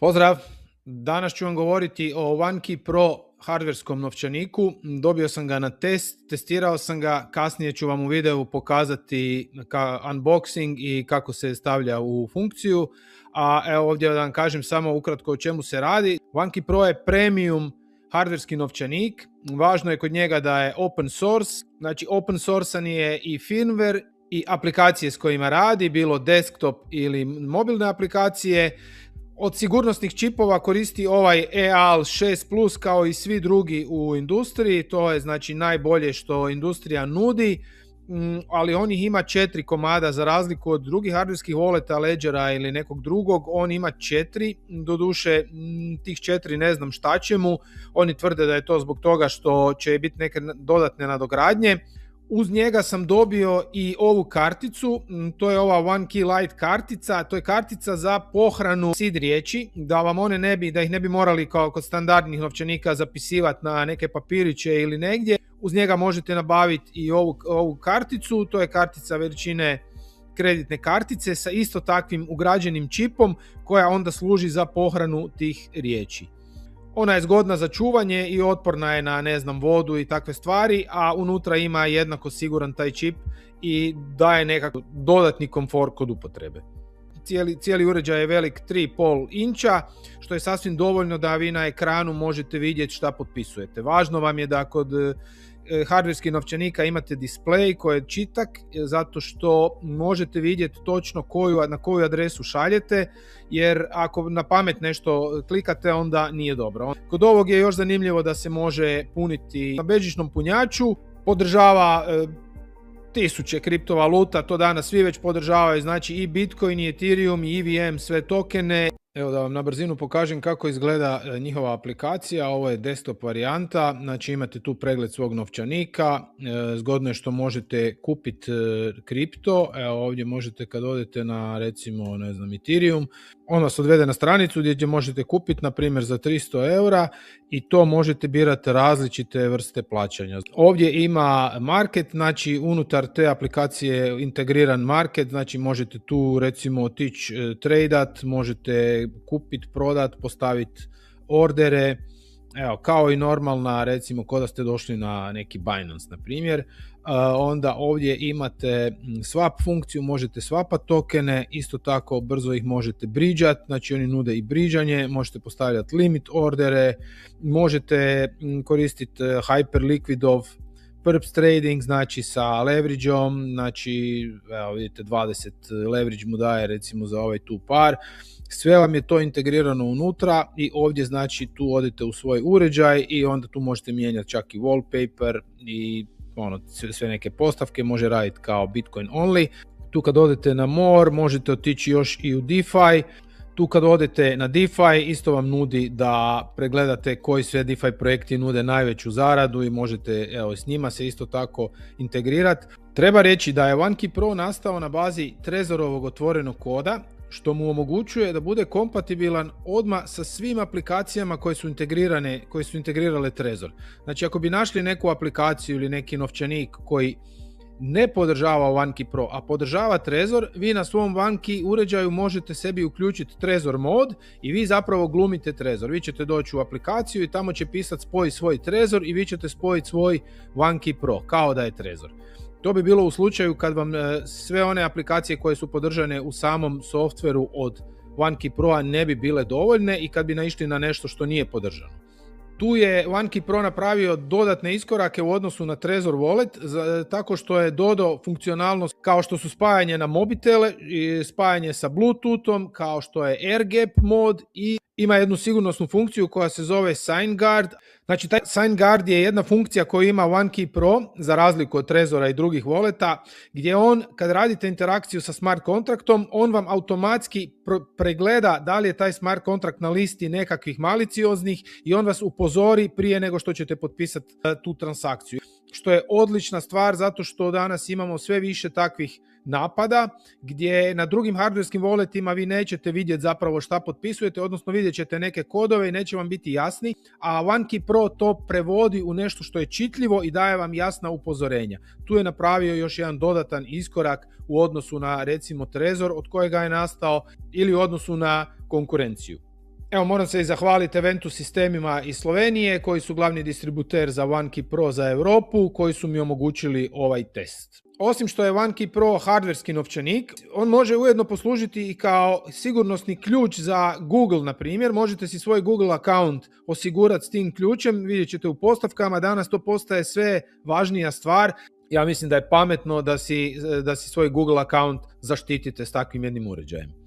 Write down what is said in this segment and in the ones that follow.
Pozdrav! Danas ću vam govoriti o OneKey Pro hardverskom novčaniku. Dobio sam ga na test, testirao sam ga, kasnije ću vam u videu pokazati unboxing i kako se stavlja u funkciju. A evo ovdje da vam kažem samo ukratko o čemu se radi. OneKey Pro je premium hardverski novčanik. Važno je kod njega da je open source, znači open source je i firmware i aplikacije s kojima radi, bilo desktop ili mobilne aplikacije. Od sigurnosnih čipova koristi ovaj EAL6 Plus kao i svi drugi u industriji, to je znači najbolje što industrija nudi, ali on ih ima 4 komada za razliku od drugih hardverskih walleta, Ledgera ili nekog drugog, on ima 4, doduše tih 4 ne znam šta će mu, oni tvrde da je to zbog toga što će biti neke dodatne nadogradnje. Uz njega sam dobio i ovu karticu, to je ova OneKey Lite kartica, to je kartica za pohranu SID riječi, da vam one da ih ne bi morali kao kod standardnih novčanika zapisivati na neke papiriće ili negdje. Uz njega možete nabaviti i ovu karticu, to je kartica veličine kreditne kartice sa isto takvim ugrađenim čipom koja onda služi za pohranu tih riječi. Ona je zgodna za čuvanje i otporna je na vodu i takve stvari, a unutra ima jednako siguran taj čip i daje nekakav dodatni komfor kod upotrebe. Cijeli uređaj je velik 3,5 inča, što je sasvim dovoljno da vi na ekranu možete vidjeti šta potpisujete. Važno vam je da kod hardverskih novčanika imate display koji je čitak, zato što možete vidjeti točno na koju adresu šaljete, jer ako na pamet nešto klikate onda nije dobro. Kod ovog je još zanimljivo da se može puniti na bežičnom punjaču, podržava tisuće kriptovaluta, to danas svi već podržavaju, znači i Bitcoin, i Ethereum, i EVM, sve tokene. Evo da vam na brzinu pokažem kako izgleda njihova aplikacija. Ovo je desktop varijanta, znači imate tu pregled svog novčanika, zgodno je što možete kupiti kripto. Evo ovdje možete kad odete na recimo Ethereum, on vas odvede na stranicu gdje možete kupiti na primjer za 300 eura i to možete birati različite vrste plaćanja. Ovdje ima market, znači unutar te aplikacije integriran market, znači možete tu recimo otići tradat, možete kupiti, prodat, postaviti ordere, evo kao i normalna recimo ko da ste došli na neki Binance na primjer. Onda ovdje imate swap funkciju, možete swapat tokene, isto tako brzo ih možete bridžat, znači oni nude i bridžanje, možete postavljati limit ordere, možete koristiti Hyperliquidov perps trading, znači sa leverageom, znači evo vidite 20 leverage mu daje recimo za ovaj tu par. Sve vam je to integrirano unutra i ovdje znači tu odete u svoj uređaj i onda tu možete mijenjati čak i wallpaper i sve neke postavke, može raditi kao Bitcoin only. Tu kad odete na more možete otići još i u DeFi. Tu kad odete na DeFi isto vam nudi da pregledate koji sve DeFi projekti nude najveću zaradu i možete s njima se isto tako integrirati. Treba reći da je OneKey Pro nastao na bazi Trezorovog otvorenog koda, što mu omogućuje da bude kompatibilan odmah sa svim aplikacijama koje su integrirale Trezor. Znači ako bi našli neku aplikaciju ili neki novčanik koji ne podržava OneKey Pro, a podržava Trezor, vi na svom OneKey uređaju možete sebi uključiti Trezor mod i vi zapravo glumite Trezor. Vi ćete doći u aplikaciju i tamo će pisati spoji svoj Trezor i vi ćete spojiti svoj OneKey Pro kao da je Trezor. To bi bilo u slučaju kad vam sve one aplikacije koje su podržane u samom softveru od OneKey Pro-a ne bi bile dovoljne i kad bi naišli na nešto što nije podržano. Tu je OneKey Pro napravio dodatne iskorake u odnosu na Trezor Wallet tako što je dodao funkcionalnost kao što su spajanje na mobitele, spajanje sa Bluetoothom, kao što je AirGap mod i ima jednu sigurnosnu funkciju koja se zove SignGuard. Znači taj SignGuard je jedna funkcija koju ima OneKey Pro za razliku od Trezora i drugih walleta, gdje on kad radite interakciju sa smart kontraktom, on vam automatski pregleda da li je taj smart kontrakt na listi nekakvih malicioznih i on vas upozori prije nego što ćete potpisati tu transakciju. Što je odlična stvar zato što danas imamo sve više takvih napada gdje na drugim hardverskim walletima vi nećete vidjeti zapravo šta potpisujete, odnosno vidjet ćete neke kodove i neće vam biti jasni, a OneKey Pro to prevodi u nešto što je čitljivo i daje vam jasna upozorenja. Tu je napravio još jedan dodatan iskorak u odnosu na recimo Trezor od kojega je nastao ili u odnosu na konkurenciju. Evo, moram se i zahvaliti Eventus sistemima iz Slovenije, koji su glavni distributer za OneKey Pro za Europu, koji su mi omogućili ovaj test. Osim što je OneKey Pro hardverski novčanik, on može ujedno poslužiti i kao sigurnosni ključ za Google, na primjer. Možete si svoj Google account osigurati s tim ključem, vidjet ćete u postavkama, danas to postaje sve važnija stvar. Ja mislim da je pametno da si svoj Google account zaštitite s takvim jednim uređajem.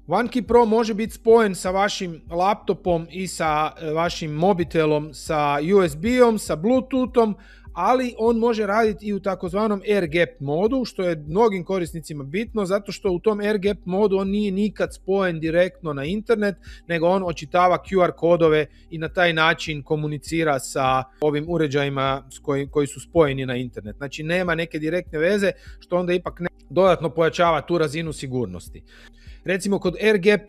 OneKey Pro može biti spojen sa vašim laptopom i sa vašim mobitelom, sa USB-om, sa Bluetoothom, ali on može raditi i u takozvanom AirGap modu, što je mnogim korisnicima bitno, zato što u tom AirGap modu on nije nikad spojen direktno na internet, nego on očitava QR kodove i na taj način komunicira sa ovim uređajima koji su spojeni na internet. Znači nema neke direktne veze, što onda ipak dodatno pojačava tu razinu sigurnosti. Recimo kod AirGap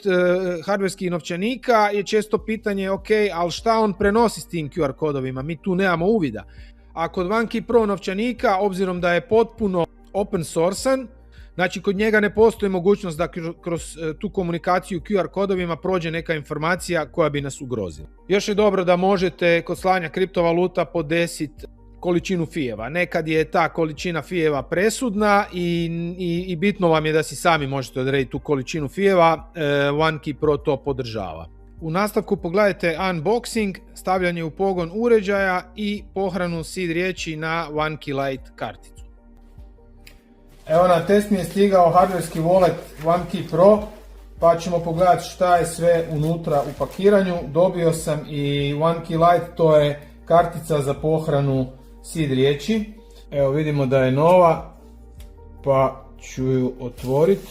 hardverskih novčanika je često pitanje, ok, ali šta on prenosi s tim QR kodovima, mi tu nemamo uvida. A kod OneKey Pro novčanika, obzirom da je potpuno open source-an, znači kod njega ne postoji mogućnost da kroz tu komunikaciju QR kodovima prođe neka informacija koja bi nas ugrozila. Još je dobro da možete kod slanja kriptovaluta podesiti količinu fijeva. Nekad je ta količina fijeva presudna i bitno vam je da si sami možete odrediti tu količinu fijeva. OneKey Pro to podržava. U nastavku pogledajte unboxing, stavljanje u pogon uređaja i pohranu seed riječi na OneKey Lite karticu. Evo, na test mi je stigao hardverski wallet OneKey Pro, pa ćemo pogledati šta je sve unutra u pakiranju. Dobio sam i OneKey Lite, to je kartica za pohranu seed riječi. Evo, vidimo da je nova, pa ću ju otvoriti.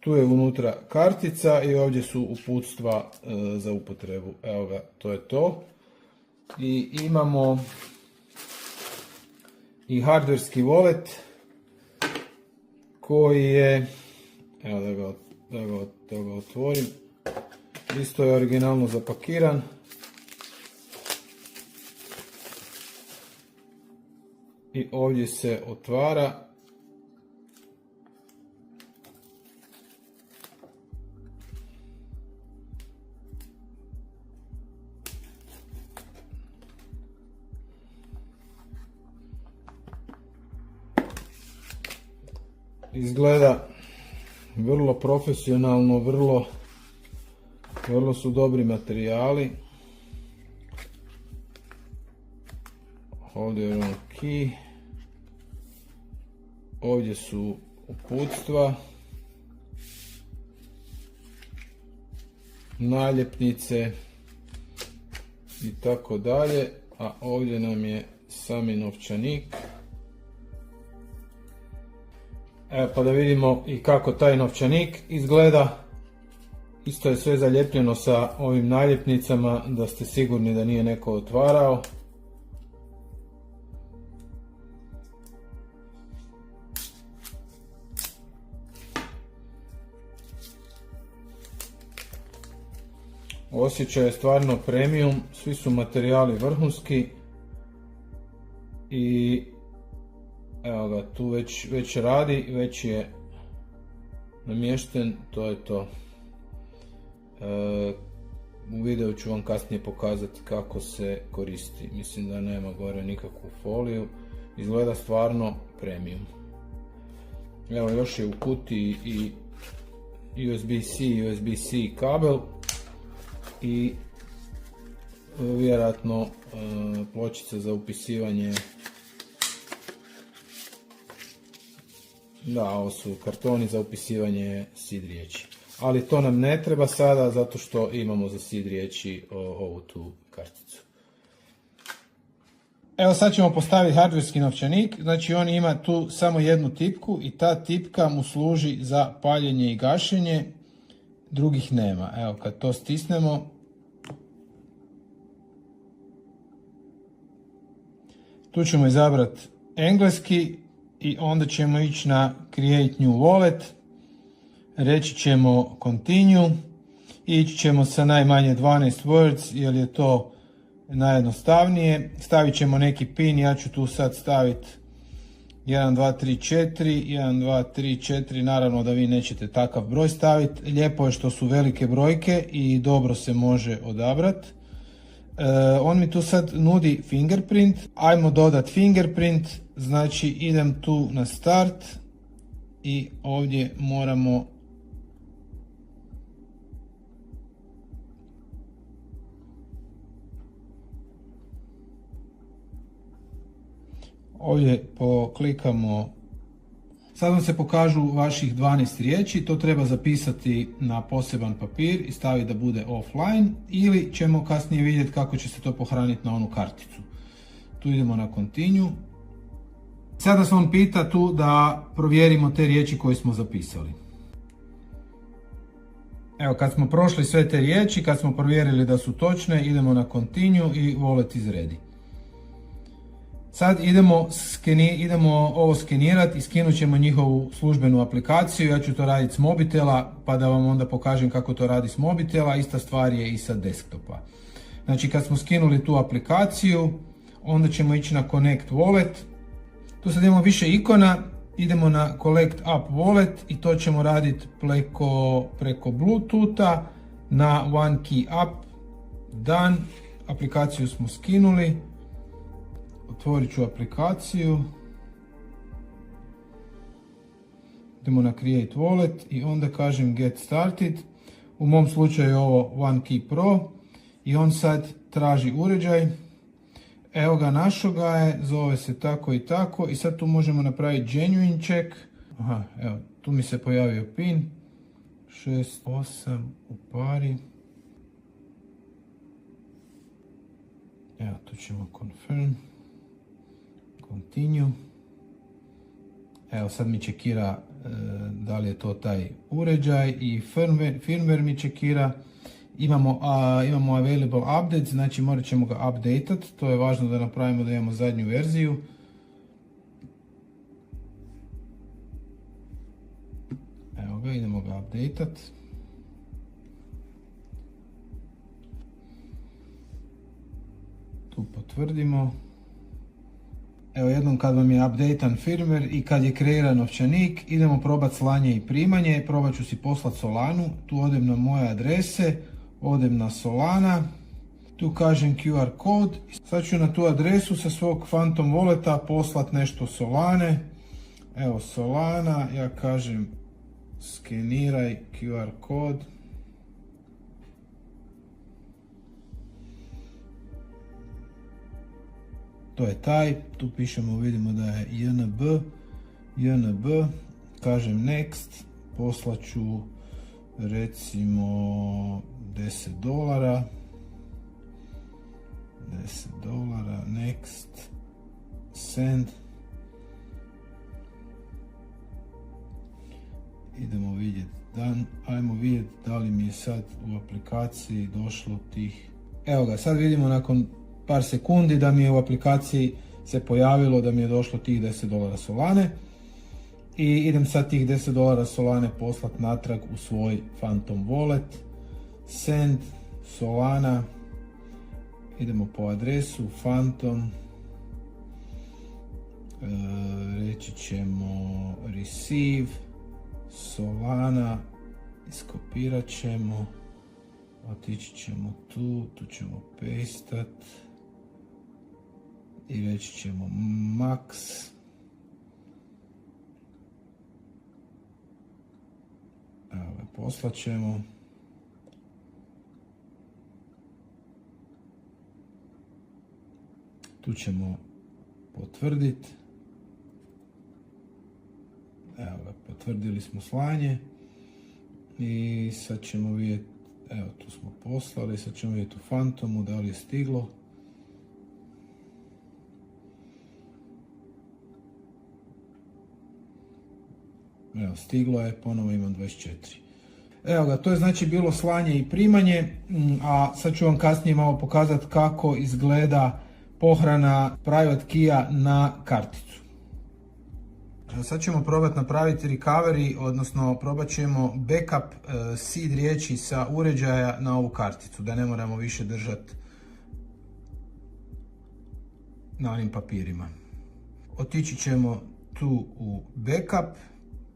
Tu je unutra kartica i ovdje su uputstva za upotrebu. Evo ga, to je to. I imamo i hardverski wallet koji je, evo da ga otvorim, isto je originalno zapakiran. I ovdje se otvara. Izgleda vrlo profesionalno, vrlo su dobri materijali. Ovdje je on key. Ovdje su uputstva, naljepnice i tako dalje. A ovdje nam je sami novčanik. Evo, pa da vidimo i kako taj novčanik izgleda. Isto je sve zalijepljeno sa ovim naljepnicama, da ste sigurni da nije neko otvarao. Osjećaj je stvarno premium, svi su materijali vrhunski i evo ga, tu već radi, već je namješten, to je to. U videu ću vam kasnije pokazati kako se koristi. Mislim da nema gore nikakvu foliju, izgleda stvarno premium. Evo, još je u kutiji i USB-C kabel i vjerojatno pločica za upisivanje. Da, ovo su kartoni za upisivanje seed riječi. Ali to nam ne treba sada, zato što imamo za seed riječi ovu tu karticu. Evo, sad ćemo postaviti hardverski novčanik. Znači, on ima tu samo jednu tipku i ta tipka mu služi za paljenje i gašenje. Drugih nema. Evo, kad to stisnemo, tu ćemo izabrati engleski i onda ćemo ići na Create New Wallet. Reći ćemo Continue Ići ćemo sa najmanje 12 words jer je to najjednostavnije. Stavit ćemo neki pin, ja ću tu sad staviti 1, 2, 3, 4, 1, 2, 3, 4, naravno da vi nećete takav broj staviti. Lijepo je što su velike brojke i dobro se može odabrati. On mi tu sad nudi fingerprint, ajmo dodat fingerprint, znači idem tu na start i ovdje moramo ovdje poklikamo. Sad vam se pokažu vaših 12 riječi, to treba zapisati na poseban papir i staviti da bude offline ili ćemo kasnije vidjeti kako će se to pohraniti na onu karticu. Tu idemo na continue. Sada se on pita tu da provjerimo te riječi koje smo zapisali. Evo, kad smo prošli sve te riječi, kad smo provjerili da su točne, idemo na continue i wallet is ready. Sad idemo ovo skenirati i skinut ćemo njihovu službenu aplikaciju. Ja ću to raditi s mobitela pa da vam onda pokažem kako to radi s mobitela. Ista stvar je i sa desktopa. Znači kad smo skinuli tu aplikaciju, onda ćemo ići na Connect Wallet. Tu sad imamo više ikona, idemo na Collect Up Wallet i to ćemo raditi preko Bluetootha na One Key Up. Done. Aplikaciju smo skinuli. Otvorit ću aplikaciju. Idemo na Create Wallet i onda kažem Get Started. U mom slučaju je ovo One Key Pro i on sad traži uređaj. Evo ga, našo ga je, zove se tako i tako i sad tu možemo napraviti genuine check. Aha, evo, tu mi se pojavio pin. 68 u pari. Evo, tu ćemo confirm. Continue. Evo sad mi čekira da li je to taj uređaj i firmware mi čekira. Imamo available update, znači morat ćemo ga updateat. To je važno da napravimo da imamo zadnju verziju. Evo ga, idemo ga updateat. Tu potvrdimo. Evo jednom kad vam je updatean firmware i kad je kreiran novčanik, idemo probati slanje i primanje. Probat ću si poslati Solanu, tu odem na moje adrese, odem na Solana, tu kažem QR kod. Sad ću na tu adresu sa svog Phantom Walleta poslati nešto Solane. Evo Solana, ja kažem skeniraj QR kod. To je taj, tu pišemo, vidimo da je JNB, kažem next, poslaću recimo $10, next, send, idemo vidjeti, ajmo vidjeti da li mi je sad u aplikaciji došlo tih, evo ga, sad vidimo nakon par sekundi da mi je u aplikaciji se pojavilo da mi je došlo tih $10 Solane i idem sad tih $10 Solane poslati natrag u svoj Phantom Wallet. Send Solana, idemo po adresu Phantom, reći ćemo receive Solana, iskopirat ćemo, otići ćemo tu ćemo pastat i reći ćemo max, evo ga, poslat ćemo. Tu ćemo potvrditi. Evo ga, potvrdili smo slanje i sad ćemo vidjeti, evo tu smo poslali, sad ćemo vidjeti u Phantomu da li je stiglo. Evo, stiglo je, ponovo imam 24. Evo ga, to je znači bilo slanje i primanje, a sad ću vam kasnije malo pokazati kako izgleda pohrana private keya na karticu. Sad ćemo probati napraviti recovery, odnosno probat ćemo backup seed riječi sa uređaja na ovu karticu, da ne moramo više držati na onim papirima. Otići ćemo tu u backup,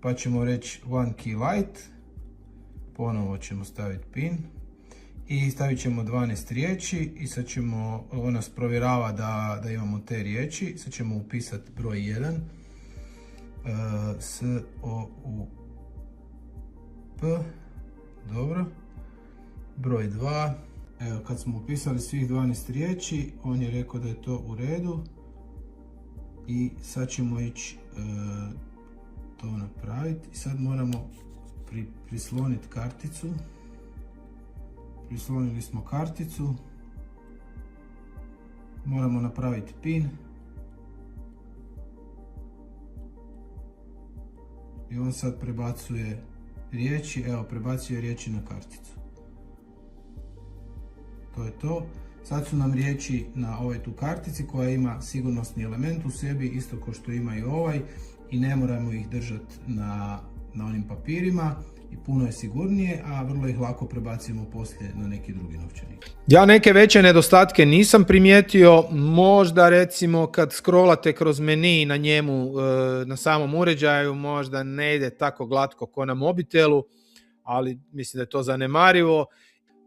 pa ćemo reći one key light, ponovo ćemo staviti pin i stavit ćemo 12 riječi i sad ćemo, ovo nas provjerava da imamo te riječi, sad ćemo upisati broj 1. S, O, U, P, dobro, broj 2, evo kad smo upisali svih 12 riječi, on je rekao da je to u redu i sad ćemo ići to napraviti i sad moramo prisloniti karticu, prislonili smo karticu, moramo napraviti pin. I on sad prebacuje riječi, evo prebacuje riječi na karticu. To je to. Sad su nam riječi na ovoj tu kartici koja ima sigurnosni element u sebi, isto kao što ima i ovaj, i ne moramo ih držati na onim papirima i puno je sigurnije, a vrlo ih lako prebacimo poslije na neki drugi novčanik. Ja neke veće nedostatke nisam primijetio, možda recimo kad scrollate kroz meni na njemu, na samom uređaju, možda ne ide tako glatko ko na mobitelu, ali mislim da je to zanemarivo.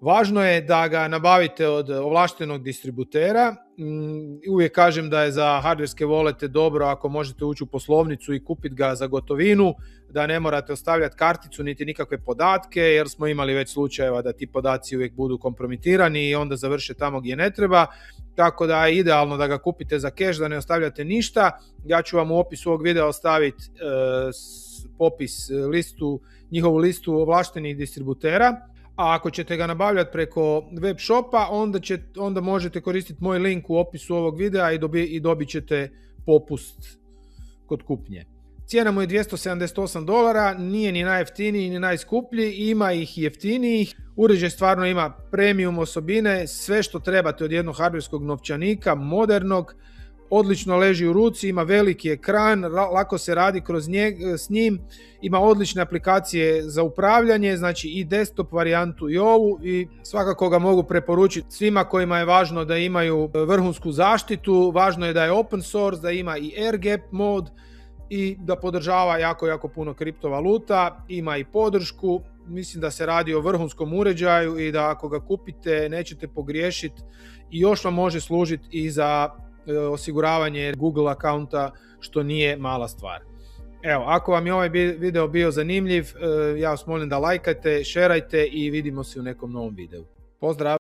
Važno je da ga nabavite od ovlaštenog distributera. Uvijek kažem da je za hardverske volete dobro ako možete ući u poslovnicu i kupiti ga za gotovinu, da ne morate ostavljati karticu niti nikakve podatke, jer smo imali već slučajeva da ti podaci uvijek budu kompromitirani i onda završe tamo gdje ne treba. Tako da je idealno da ga kupite za keš, da ne ostavljate ništa. Ja ću vam u opisu ovog videa ostaviti popis, njihovu listu ovlaštenih distributera. A ako ćete ga nabavljati preko web shopa, onda možete koristiti moj link u opisu ovog videa i dobit ćete popust kod kupnje. Cijena mu je $278, nije ni najjeftiniji ni najskuplji, ima ih jeftinijih. Uređaj stvarno ima premium osobine, sve što trebate od jednog hardverskog novčanika, modernog, odlično leži u ruci, ima veliki ekran, lako se radi s njim, ima odlične aplikacije za upravljanje, znači i desktop varijantu i ovu, i svakako ga mogu preporučiti svima kojima je važno da imaju vrhunsku zaštitu, važno je da je open source, da ima i air gap mod i da podržava jako puno kriptovaluta, ima i podršku. Mislim da se radi o vrhunskom uređaju i da ako ga kupite nećete pogriješiti i još vam može služiti i za osiguravanje Google akaunta, što nije mala stvar. Evo, ako vam je ovaj video bio zanimljiv, ja vas molim da lajkajte, šerajte i vidimo se u nekom novom videu. Pozdrav!